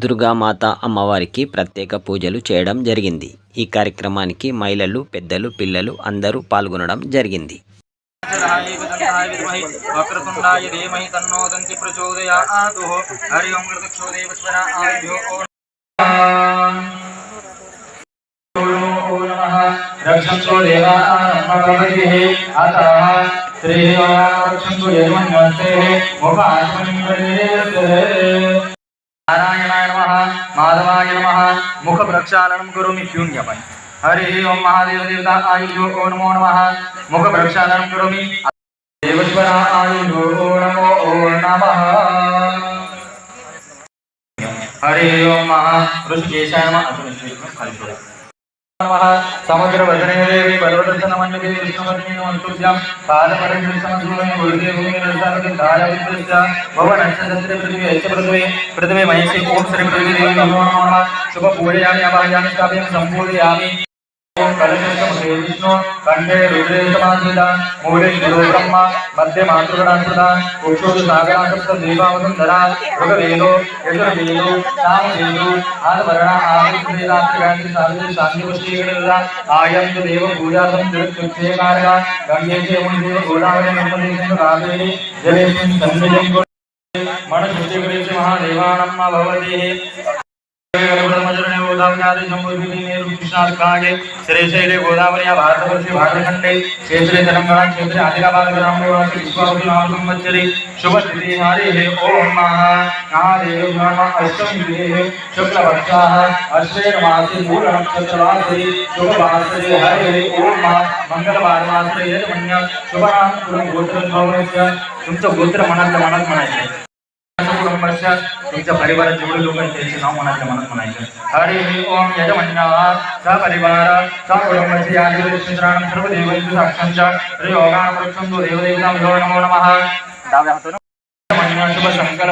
దుర్గామాత అమ్మవారికి ప్రత్యేక పూజలు చేయడం జరిగింది. ఈ కార్యక్రమానికి మహిళలు, పెద్దలు, పిల్లలు అందరూ పాల్గొనడం జరిగింది. रक्षन्तु देवानामभवतिः अतः श्रीरक्षन्तु यजमानस्तेः नारायणाय नमः माधवाय नमः मुख प्रक्षालनं करोमि शून्यपै हरि ओम महादेव देवता आयुषो ओ नमो नमः मुख प्रक्षालनं करोमि देवेश्वरा आयुषो ओ नमो नमः हरि ओम महा ऋषिकेशाय नमः समग्र वदने देवी पर्वतनमन्यते विष्णुवर्णिनमन्तुभ्यां पादपरमेश्वरसमसूरं गुरुदेवोमेरसारदिधायाविद्यस्य भवनक्षत्रस्य पृथ्वी महेशे ओम श्री पृथ्वी देवी नमो नमः शुभ पूजयामि अवाहयामि स्थापयामि संपूजयामि ओम कलशस्थं श्री विष्णु कंठे रुद्रेशमाश्रिता मूले शिरो ब्रह्मा मध्ये मातृगणाश्रिता कुक्षोः सागरासप्त देवावसुन्धरा ऋग्वेदो यजुर्वेदो सामवेदो आदिवर्णा आदिवेदास्त्र गायत्री सावित्री शान्तिपुष्टिगणा आयं देव पूजासं तिरुक्षेकारका गंगे च यमुने गोदावरी नर्मदे सिंधु कावेरी जलेस्मिन् सन्निधिं मनशुद्धिकरेषु महादेवानां भवति श्रीशैले गोदावरी भारतवर्षे भारतखंडे क्षेत्रे तेलंगाना क्षेत्रे आदिलाबाद ग्रामे संवत्सरे शुभ तिथि हरि ओम महादेव अष्टमी शुक्लपक्षाः अश्वेन मासे मूल नक्षत्रवासरे शुभवासरे हरि ओम मंगलवारवासरे यजमन्य शुभनाम कुलं गोत्रस्य तुमचं गोत्र मनात म्हणायचं तुमच्या परिवारात जेवढे लोक आहेत त्यांचे नाव मनातल्या मनात म्हणायचं हरि ओम यजमन्याः सपरिवार सकुटुंबस्य यादिमित्राणां सर्व देवैः साक्षांच श्री योगानं रक्षन्तु देवदेवतां नमो नमः डाव्या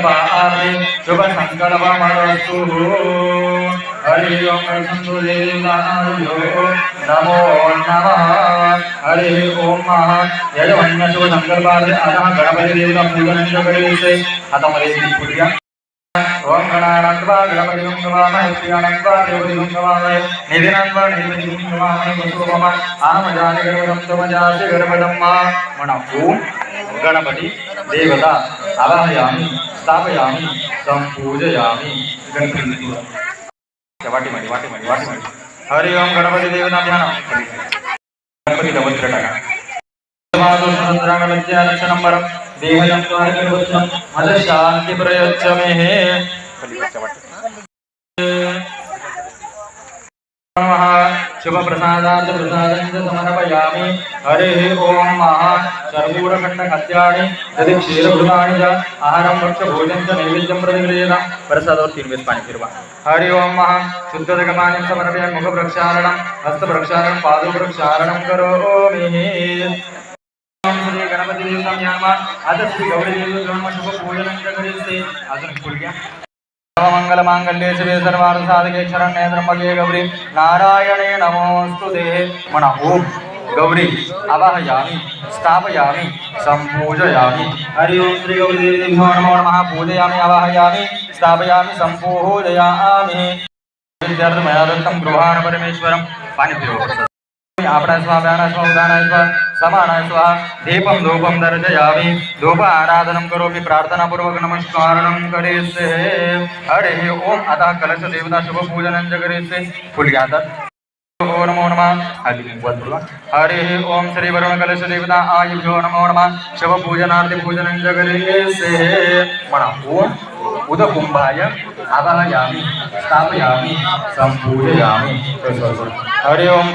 हाताने शुभ संकल्पमस्तु हरि ओम रक्षन्तु देवदेवतां नमो नमः हरि ओम यजमन्य शुभ संकल्पार्थे अतः गणपती देवता पूजनं करेसे हातामध्ये पूजा ओम गणानात्वा गणपतिं नमामहे श्रीयानत्वा देवतिं नमामहे निधिनात्वा निधिं नमामहे वसुमम आमजाने गणपतं तमजासे गणपतं मा म्हणा ओम गणपती देवता आवाहयामि स्थापयामि संपूजयामि गणपती वाटी हरि ओम गणपती देवता ध्यान गणपती दवत्र टाका नंबर देहयं त्वारिकवचनं मद शांति प्रयच्छ मे नमः शुभ प्रसादार्थ प्रसादं समर्पयामि हरि ओम महा शर्वूरखंड खाद्यानि यदि क्षीरभृतानि च आहारं भक्ष भोजनं च नैवेद्यं प्रतिगृह्यतां प्रसादावर 3 वेळेस पाणी फिरवा हरि ओम महा शुद्धदगमानं समर्पयामि मुख प्रक्षालनं हस्त प्रक्षालनं पाद प्रक्षालनं करोमि श्री गणपती देवता नमः आज श्री गौरी देवी शुभ पूजनं करिष्ये अजून पुढे मंगल मांगल्ये शिवे सर्वार्थ साधके शरण्ये त्र्यंबके गौरी नारायणे नमोस्तुते म्हणा ओम गौरी आवाहयामि स्थापयामि संपूजयामि हरि ओम श्री गौरी देवी नमो नमः पूजयामि आवाहयामि स्थापयामि संपूजयामि विद्यार्थी मया दत्तं गृहाण परमेश्वरं पाणी फिरवा आपणाय स्वाहा व्यानाय स्वाहा उदानाय स्वाहा समानाय स्वाहा दीपं धूपं दर्शयामि धूप आराधनं करोमि प्रार्थनापूर्वक नमस्कारणं करिष्ये हरि ओम अतः कलश देवता शुभ पूजनं च करिष्ये फुल घ्या ओम नमो नमः हरि ओम श्री वरुण कलश देवता आयुभ्यो नमो नमः शुभ पूजनार्थे पूजनं च करिष्ये म्हणा ओम उदकुंभाय आवाहयामि स्थापयामि संपूजयामि हरि ओम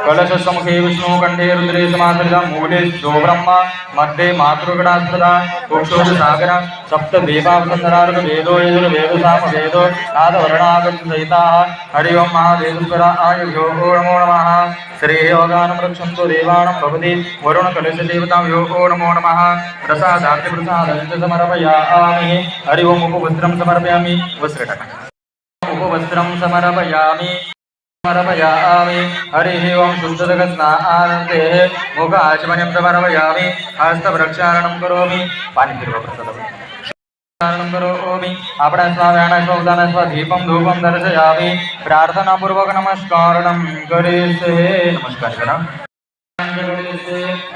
कलशसमुखे विष्णु कंठे रुद्रे समाश्रिता मूले शिरो ब्रह्मा मध्ये मातृगणाश्रिता कुक्षोः सागरा सप्त देवावसुन्धरा ऋग्वेदो यजुर्वेदो सामवेदो आदिवर्णागमसहिताः हरि ओम महादेवेश्वरा आयुभ्यो नमो नमः श्री योगानं रक्षन्तु देवानां भवति वरुण कलश देवतां यो नमो नमः प्रसादार्थे प्रसादं समर्पयामि हरि ओम उपवस्त्रं समर्पयामि वस्त्र उपवस्त्रं समर्पयामि हरि ओम शुद्धदगस्नानान्ते मुख आचमनं समर्पयामि हस्त प्रक्षालनं करोमि पाणी फिरवा प्रसादावर करोमि आपण स्वाव्यान स्वदान स्वदीपं धूपं दर्शयामि प्रार्थना पूर्वक नमस्कारणं करेसे नमस्कार करा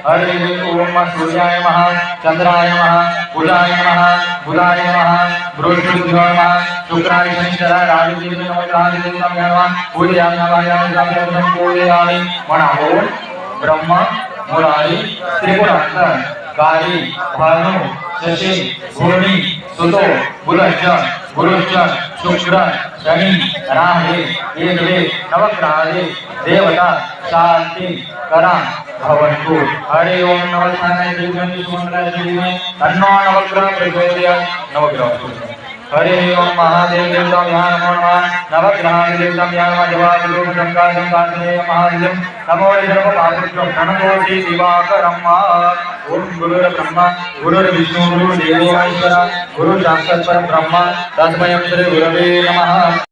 हरि ओम सूर्याय नमः चंद्राय नमः बुधाय नमः बुधाय नमः बृहस्पतिभ्यो नमः शुक्राय शनिश्चराय राहुदेव नमः पूजयामि नमः पूजयामि मनाओ ब्रह्म मुरारी त्रिपुरांतर काली भानु शशि भूमि सुतो बुधश्च गुरुश्च शुक्र शनि राहु ये नवग्रहादि देवता शांति करा भवन्तु हरि ओम नमस्काराय देवाय सुमंगलाय देवाय तन्नो नवग्रह प्रचोदयात् नवग्रह हरि ओम महादेव देवताभ्यां नमो नमः नवग्रहादि देवताभ्यां नमः जवादिरूप संकाशं कार्तिकेय महादेव नमो सर्वपापकृतं प्रणतोषि दिवाकरं ओम गुरुर्ब्रह्मा गुरुर्विष्णु गुरुर्देवो महेश्वरा गुरु साक्षात् परब्रह्म तस्मै श्री गुरवे नमः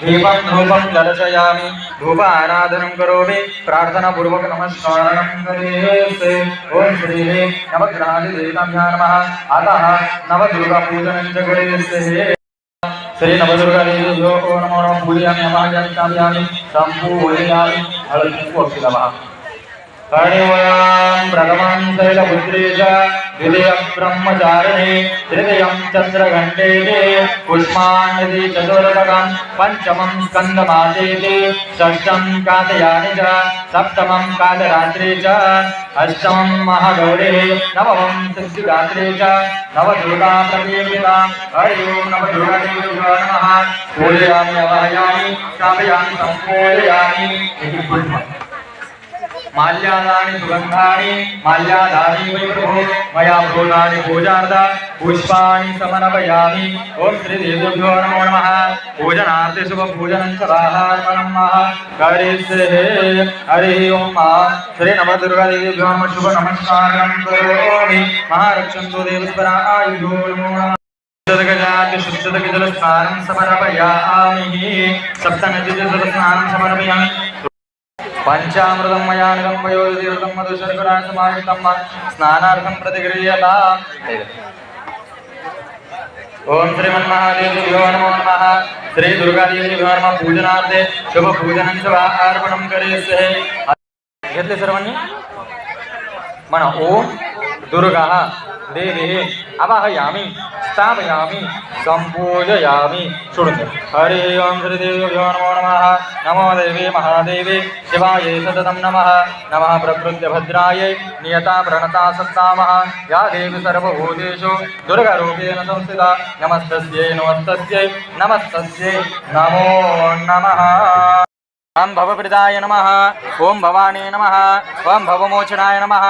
दीपं धूपं दर्शयामि धूप आराधनं करोमि प्रार्थना पूर्वक नमस्कारं करेसे ओम श्री नवग्रहादि देवताभ्यां नमः अतः नवदुर्गा पूजनं च करेसे श्री नवदुर्गा देव्यो नमो नमः पूजयामि नमः संपूजयामि हरिः हरि ओम प्रथमं शैलपुत्री च द्वितीयं ब्रह्मचारिणी तृतीयं चंद्रघंटेति पुष्पाण्यति चतुर्थकं पंचमं स्कंदमासेति षष्ठं कात्यायनी च सप्तमं कालरात्रि च अष्टमं महागौरी नवमं सिद्धिदात्री च नवदुर्गा प्रतिष्ठिता हरि ओम नवदुर्गादेव्यो नमः पूजयामि आवाहयामि स्थापयामि संपूजयामि माल्यादानि सुगंधानि माल्यादानि वै प्रभो मया भूतानि पूजार्थ पुष्पाणि समर्पयामि ओम श्री देवेभ्यो नमो नमः पूजनार्थे शुभ पूजनं च वाहार्पणं करिष्ये हरि ओम श्री नवदुर्गा देवेभ्यो नमः शुभ नमस्कारं करोमि महारक्षन्तु देवस्वरा आयुधो नमो नमः शुद्धगजलस्नानं समर्पयामि सप्तनदीजलस्नानं समर्पयामि पंचामृतं मया निगं वयोतीर्थं मधुशर्कराय समाहितं स्नानार्थं प्रतिगृह्यताम् ओम श्रीमन्महादेव्यो नमो नमः श्री दुर्गादेव्यो नमः पूजनार्थे शुभ पूजनं च अर्पणं करिष्ये घेतले सर्वांनी म्हणा ओम दुर्गा देवी आवाहयामि स्थापयामि संपूजयामि सोडून द्या हरि ओम श्री देव्यो नमो नमः नमो देवी महादेवी शिवाय सततं नमः नमः प्रकृत्य भद्रायै नियता प्रणता सत्तामः या देवी सर्वभूतेषु दुर्गारूपेण संस्थिता नमस्तस्यै नमस्तस्यै नमस्तस्यै नमो नमः ओम भवप्रदाय नमः ओम भवानी नमः ओम भवमोचनाय नमः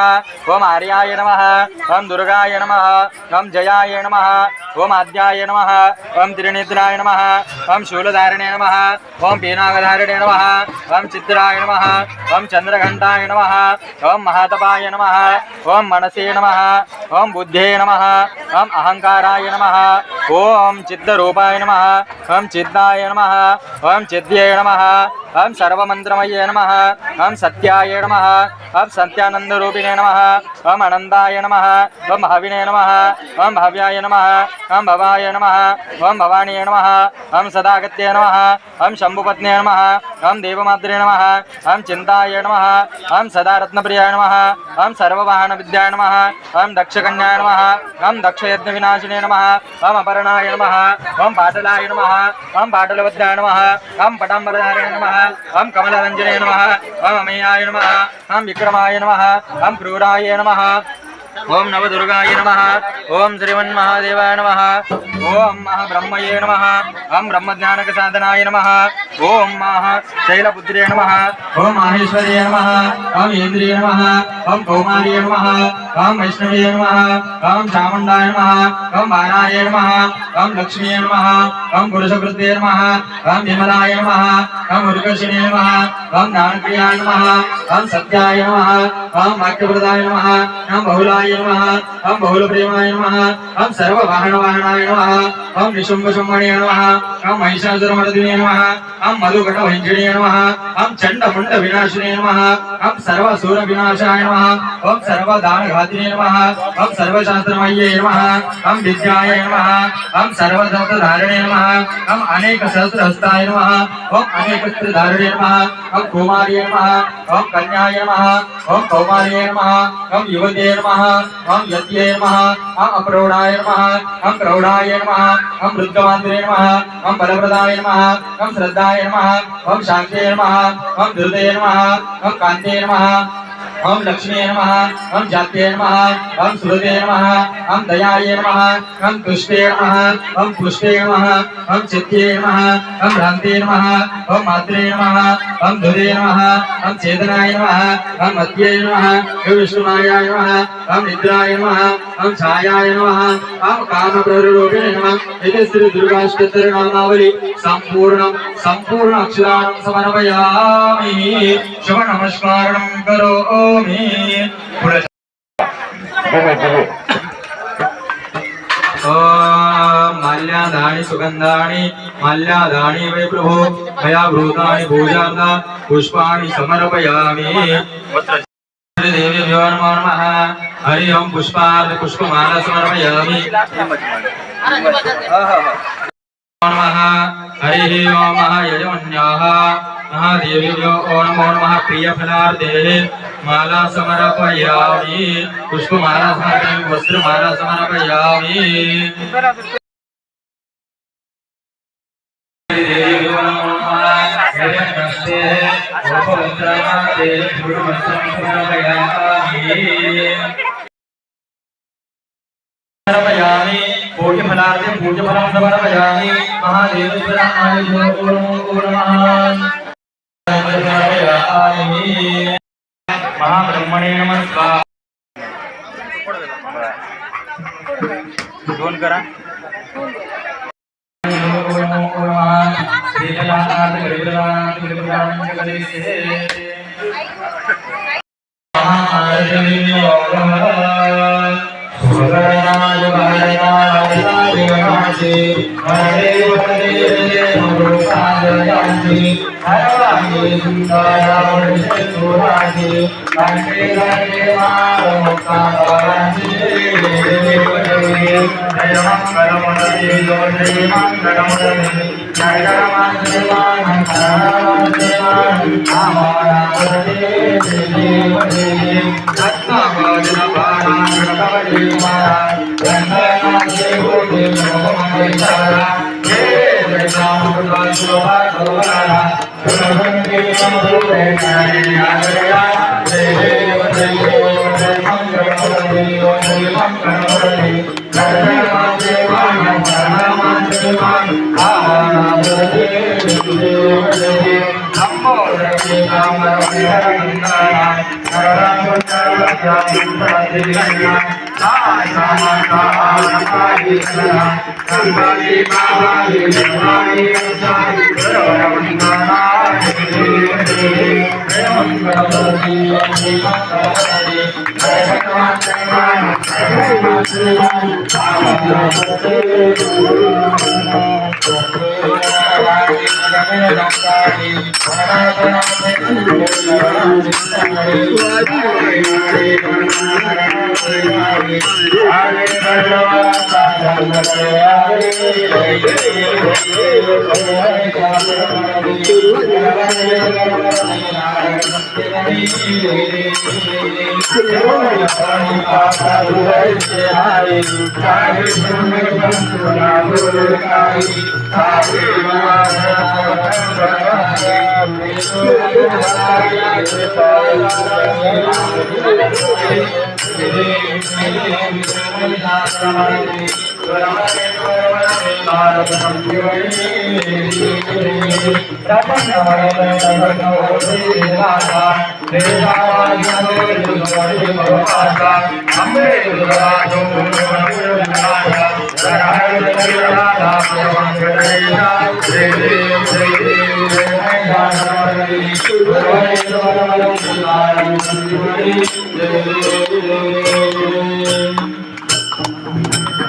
ओम आर्याय नमः ओम दुर्गाय नमः ओम जयाय नमः ओम आद्याय नमः ओम त्रिनेत्राय नमः ओम शूलधारिणे नमः ओम पीनाकधारिणे नमः ओम चित्राय नमः ओम चंद्रघंटाय नमः ओम महातपाय नमः ओम मनसे नमः ओम बुद्धे नमः ओम अहंकाराय नमः ओम चित्तरूपाय नमः ओम चित्ताय नमः ओम चिद्ये नमः ओम सर्वमंत्रमये नमः ओम सत्याय नमः ओम सत्यानंदरूपिणे नमः ओम अनंताय नमः ओम भाविने नमः ओम भाव्याय नमः ओम भवाय नमः ओम भवानी नमः ओम सदागत्ये नमः ओम शंभुपत्ने नमः ओम देवमात्रे नमः ओम चिंताय नमः ओम सदारत्नप्रियाय नमः ओम सर्ववाहन विद्याय नमः ओम दक्षकन्याय नमः ओम दक्षयज्ञविनाशिने नमः ओम अपर्णाय नमः ओम पाटलाय नमः ओम पाटलवद्याय नमः ओम पटाम्बरधारिणे नमः ओम कमलरंजने नमः ओम अमेयाय नमः ओम विक्रमाय नमः ओम क्रूराय नमः ओम नवदुर्गाय नमः ओम श्रीमन्महादेवाय नमः ओम महाब्रह्मये नमः ओम ब्रह्मज्ञानकसाधनाय नमः ओम महाशैलपुत्रे नमः ओम माहेश्वर्ये नमः ओम इंद्रिये नमः ओम कौमार्ये नमः ओम वैष्णवे नमः ओम चामुण्डाय नमः ओम बाणाय नमः ओम लक्ष्मीये नमः ओम पुरुषकृत्ये नमः ओम विमलाय नमः ओम उर्वशिने नमः ओम ज्ञानप्रियाय नमः ओम सत्याय नमः ओम वाक्यप्रदाय नमः ओम बहुलाय नमः ओम बहुलप्रेमाय नमः ओम सर्ववाहनवाहनाय नमः ओम निशुम्भशुम्भणे नमः ओम महिषासुरमर्दिने नमः ओम मधुकटभञ्जने नमः हम चंडमुंड विनाशिने नमः हम सर्वसूर विनाशाय नमः ओम सर्वदानघातिने नमः हम सर्वशास्त्रमये नमः हम विद्याय नमः हम सर्वधर्मधारिणे नमः हम अनेक सहस्रहस्ताय नमः ओम अनेकस्त्रधारिणे नमः हम कुमार्ये नमः ओम कन्याय नमः ओम कौमार्ये नमः हम युवते नमः हम यत्ये नमः हम अप्रौढाय नमः हम प्रौढाय नमः हम वृद्धमात्रे नमः हम बलप्रदाय नमः हम श्रद्धाय नमः हम शान्ते नमः हम धृते नमः हम कान्ते नमः हम लक्ष्मी नमः हम जाते नमः हम सुहृदे नमः हम दयाय नमः हम तुष्टे नमः हम पुष्टे नमः हम चित्ते नमः हम भ्रान्ते नमः हम मात्रे नमः हम धुरे नमः हम चेतनाय नमः हम मत्ये नमः हम विष्णुमायाय नमः हम निद्राय नमः हम छायाय नमः हम कामप्ररूपिणे नमः इति श्री दुर्गाष्टोत्तर नामावली संपूर्ण अक्षराणं समर्पयामि शुभ नमस्कारं करोमि माल्यादानि सुगंधानि माल्यादानि वै प्रभो मया भूतानि भोजार्था पुष्पाणि समर्पयामि देवीभ्यो नमो नमः हरि ओम पुष्पार्थ पुष्पमाला समर्पयामि नमः हरि ओम महायजमन्याः महादेवीभ्यो नमो नमः प्रियफलार्थे माला समर्पयामि पुष्पमाला समर्पयामि वस्त्रमाला समर्पयामि देवीभ्यो नमो नमः यजनस्ते उपवस्त्रमाते गुरुवस्त्रं समर्पयामि पूज्यफलार्थे पूज्यफलं समर्पयामि महादेवेश्वराय नमः महाब्रह्मणे नमस्कार दोन करा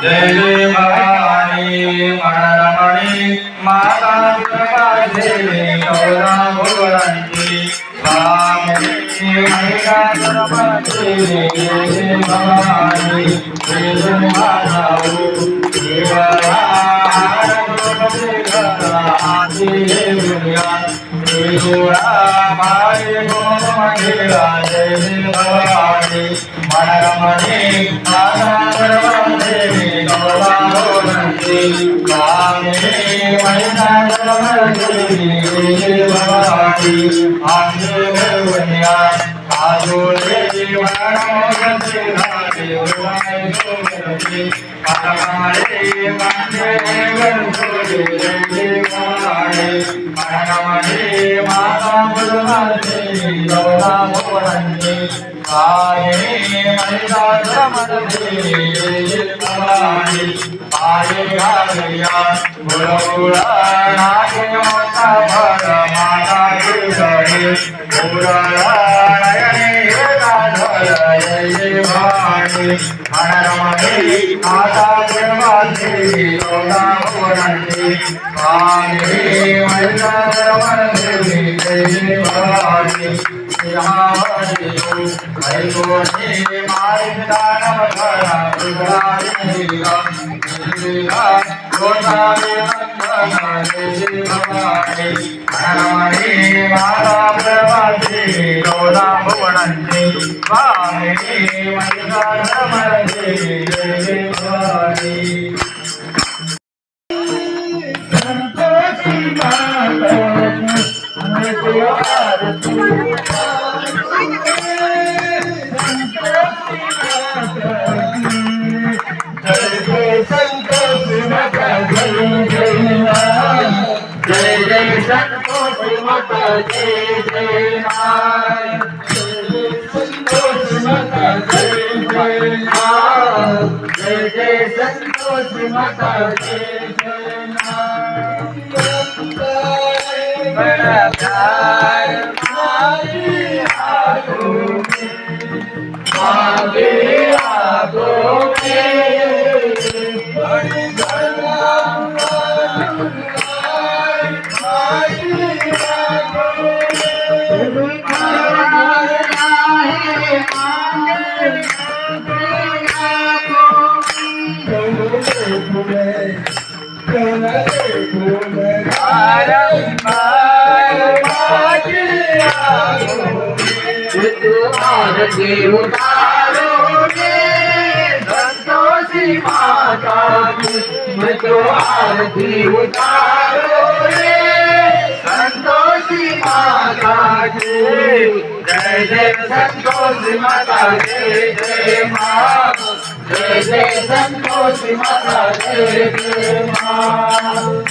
जय जय भवानी मनरमणि माता देवी गौरा भुवनंती भवानी मनरमणि देवी गौरांगी कामिनी महिषासुरमर्दिनी भवानी आंजनेया आजोले वरणोगतिधारी उमायसुमती परमारे वन्दे वन्दे भवानी मनरमणि माता गुरुमर्दिनी गौरांगी कामिनी महिषासुरमर्दिनी भवानी आये आर्या गुरुरा नागे माता भर माता गुरुरे गुरुरा नयने राधर जय भवानी मनरमणि माता गुरुमर्दिनी गौरांगी कामिनी महिषासुरमर्दिनी जय भवानी संतोषी माता मैं तो आरती उतारो रे संतोषी माता की जय जय संतोषी माता जय जय माँ जय जय संतोषी माता जय जय माँ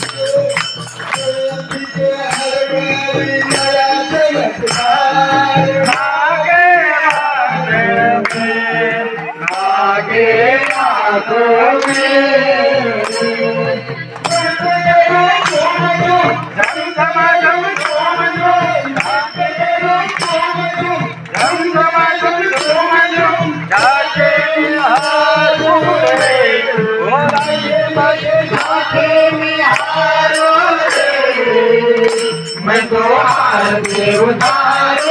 मैं तो आरती उतारो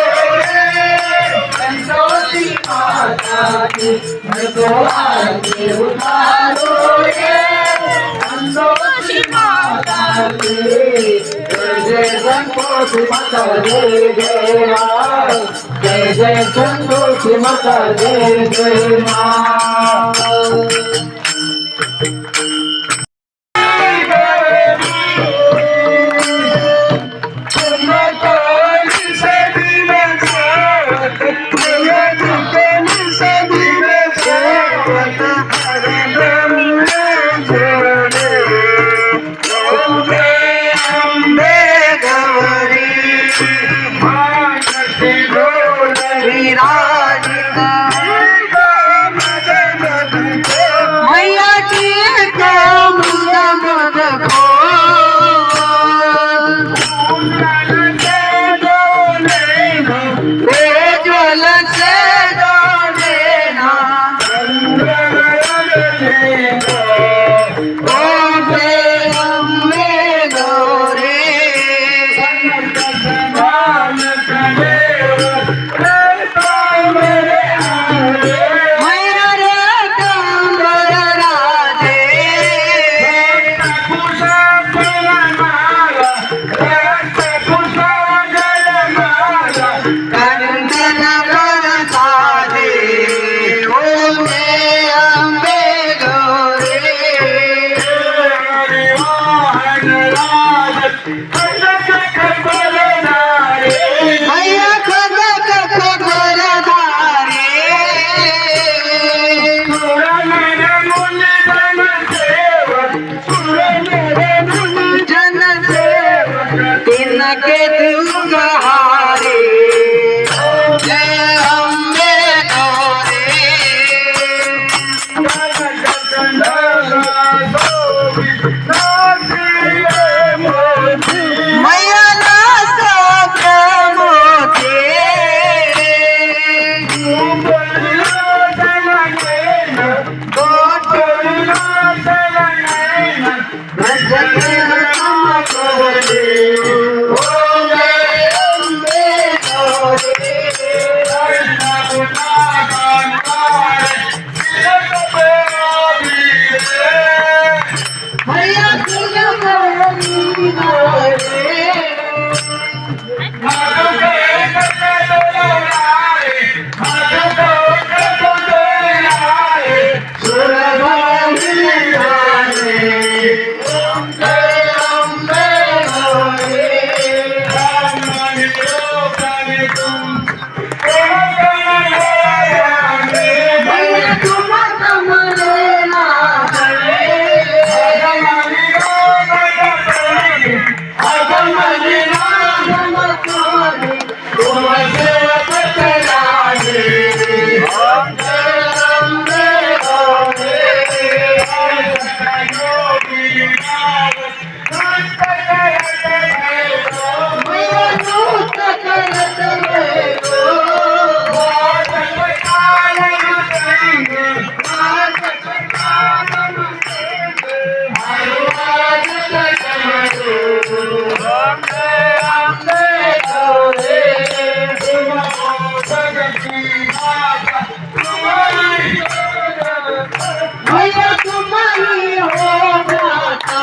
संतोषी माता की मैं तो आरती उतारो संतोषी माता की जय जय संतोषी माता जय जय माँ जय जय संतोषी माता जय जय माँ विराजिता मैया खगक खगोलधारे जन तिनके दुगहारे जय अम्बे गौरी मैया नासा प्रमोते मैया तुम्हारी हो माता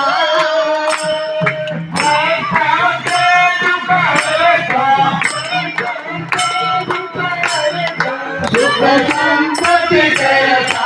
सुख संपत्ति करता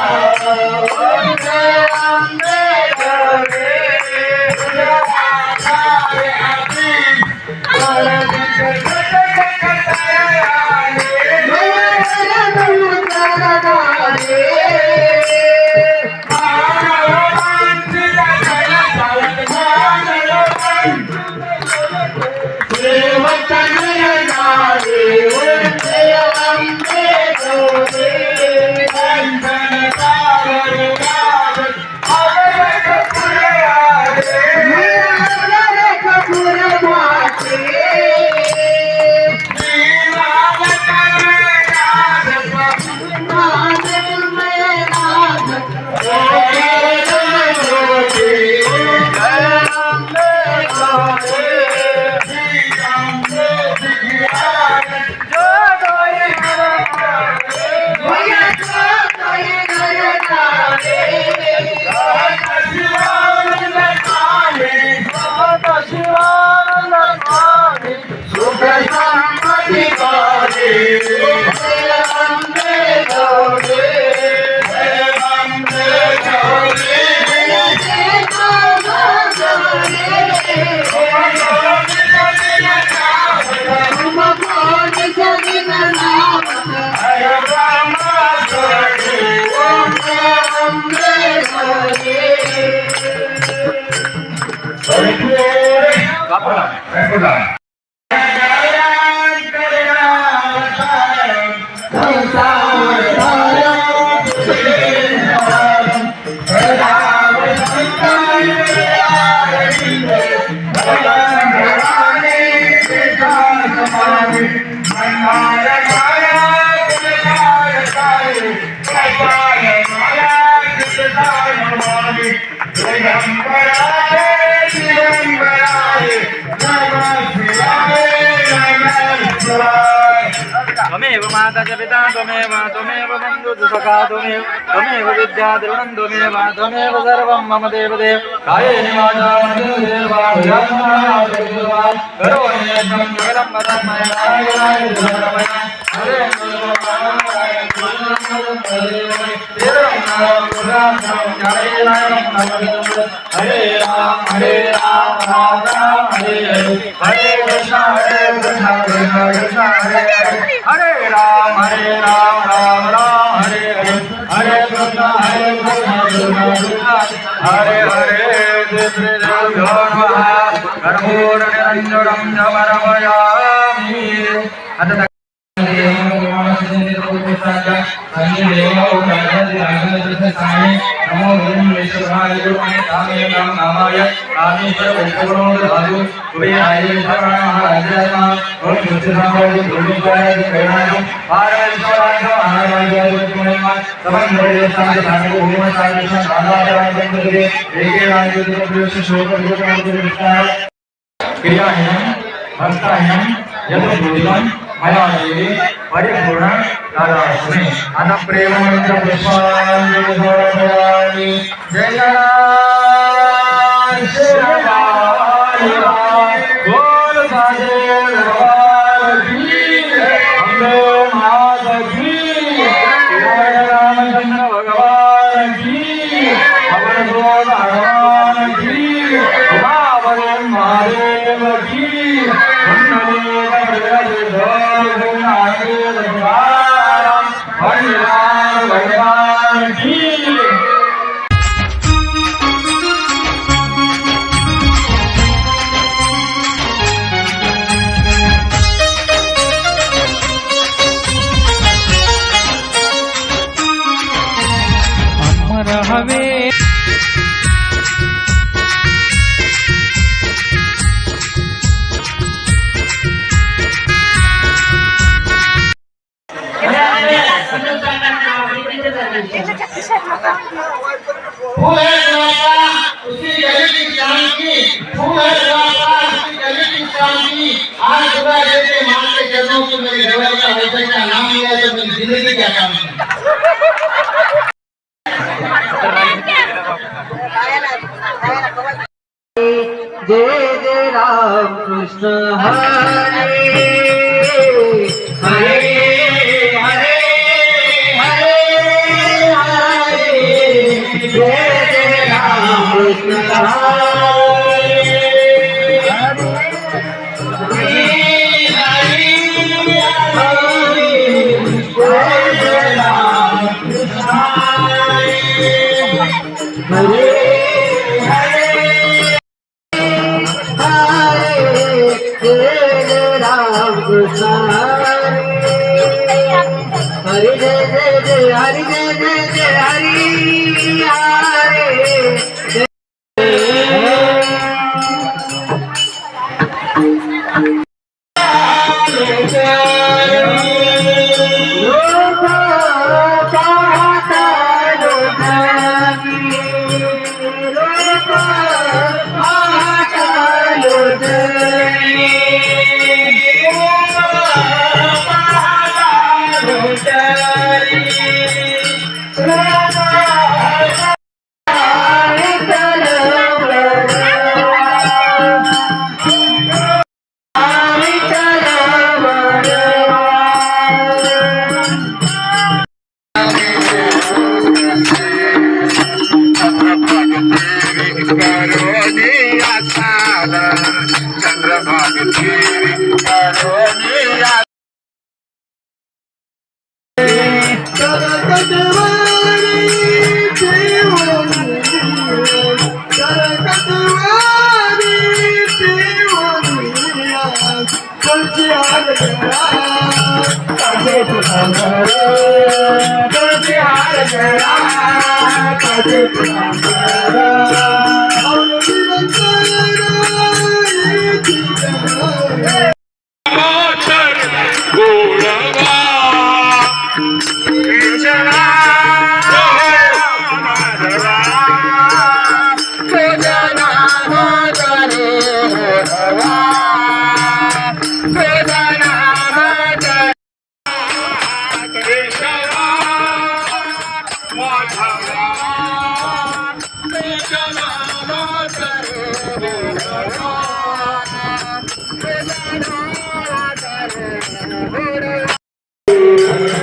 त्वमेव माता च पिता त्वमेव बन्धु च सखा त्वमेव विद्या द्रविणं त्वमेव सर्वं मम देवदेव कायेन वाचा मनसेन वा करोमि यज्ञं सकलं वदं मया हरे राम राम राम हरे हरे कृष्णा कृष्णा कृष्णा हरे हरे हरे राम राम राम हरे हरे हरे कृष्णा कृष्णा कृष्णा हरे हरे श्री गुरुभ्यो नमः कर्पूरनिरञ्जनं समर्पयामि नमो विष्णुवाय कामे नाम नामाय कामेश्वर वैष्णवों कुबेराय शरणाय ओम सुचिताय दुर्गाय कैलाय पारमेश्वराय महाराजाय गुरुमय समन्वय स्थान धारण ओम साई साधारण बंदरे एके राय दुर्गोष शोक दुर्गोष क्रियाहीन भक्ताहीन यदुदिनं मया देवी परिपूर्ण दादास्मि अन प्रेम मंत्र पुष्पांजलि समर्पयामि जय जय श्री राम बोल साजे भगवान की अम्बे माता की जय रामचंद्र भगवान की पवन सुत हनुमान की उमापति महादेव की भगवान की अमर हवे फूल है द्वारा उसी गली की शांति फूल है द्वारा उसी गली की शांति आज सुबह जैसे मां के चरणों से मेरी देवता का वैसे का नाम लिया तो मेरी जिंदगी क्या काम है जय जय राम कृष्ण हरे हरे हरे हरे हरे जय जय राम कृष्ण हरे हरे हरे जय जय राम कृष्ण हरे हरे जय जय जय हरि जय जय जय हरि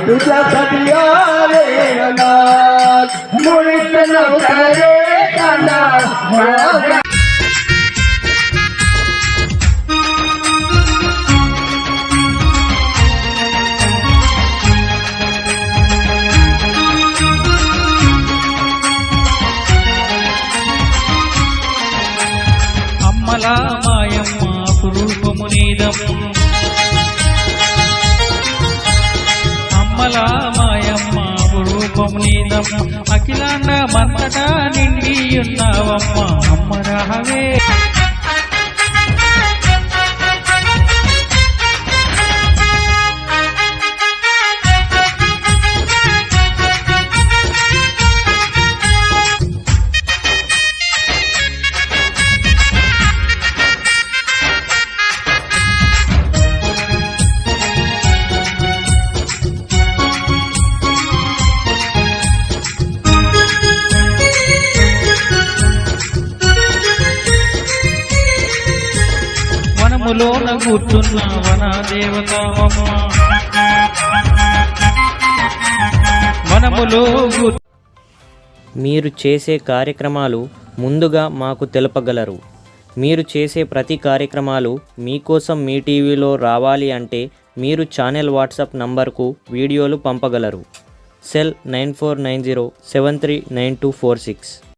तुझ्या सदियारे अनाथ मुळीत नव्हते काना మాయమ్మ రూపము నీదం అమ్మలా మాయమ్మ రూపము నీదం అఖిలాండ మంతటా నిండి ఉన్నావమ్మ అమ్మ రావే వనములోన కూర్చున్న వన దేవతావమ్మ వనములో మీరు చేసే కార్యక్రమాలు ముందుగా మాకు తెలుపగలరు. మీరు చేసే ప్రతి కార్యక్రమాలు మీకోసం మీ టీవీలో రావాలి అంటే మీరు ఛానల్ వాట్సాప్ నంబర్కు వీడియోలు పంపగలరు. సెల్ 9490739246.